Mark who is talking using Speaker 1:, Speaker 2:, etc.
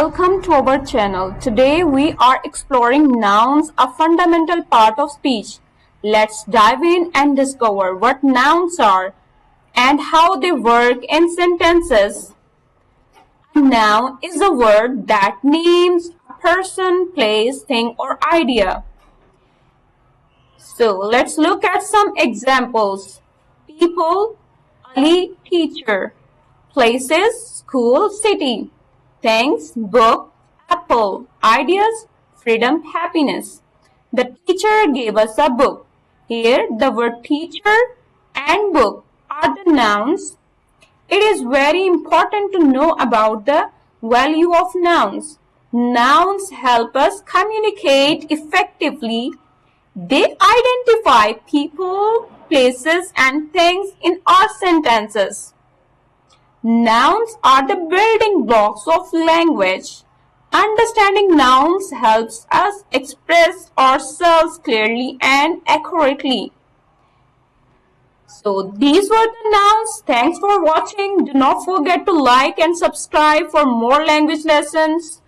Speaker 1: Welcome to our channel. Today we are exploring nouns, a fundamental part of speech. Let's dive in and discover what nouns are and how they work in sentences. A noun is a word that names a person, place, thing, or idea. So let's look at some examples. People, Ali, teacher. Places, school, city. Things, book, apple. Ideas, freedom, happiness. The teacher gave us a book. Here, the word teacher and book are the nouns. It is very important to know about the value of nouns. Nouns help us communicate effectively. They identify people, places, and things in our sentences. Nouns are the building blocks of language. Understanding nouns helps us express ourselves clearly and accurately. So these were the nouns. Thanks for watching. Do not forget to like and subscribe for more language lessons.